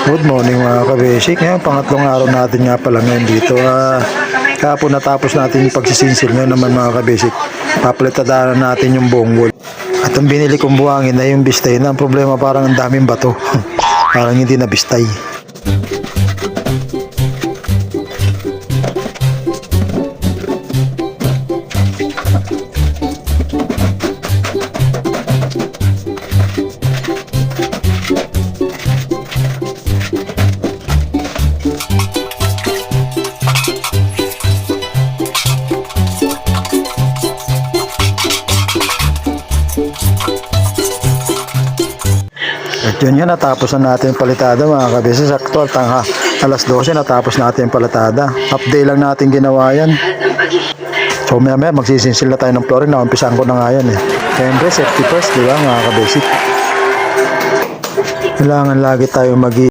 Good morning mga kabesik. Ngayon, pangatlong araw natin nga pala ngayon dito. Kahapon natapos natin yung pagsisinsil. Ngayon naman mga kabesik, papalitadaran natin yung buong wall. At ang binili kong buhangin na yung bistay na. Ang problema parang ang daming bato. Parang hindi na bistay. At yun nga, natapos na natin yung palitada mga kabisa. Sakto, alas 12 natapos natin yung palitada. Half day lang natin ginawa yan. So maya magsisinsil na tayo ng flooring. Nakumpisaan ko na nga yan eh. Siyempre, safety first, di ba mga kabisik? Kailangan lagi tayo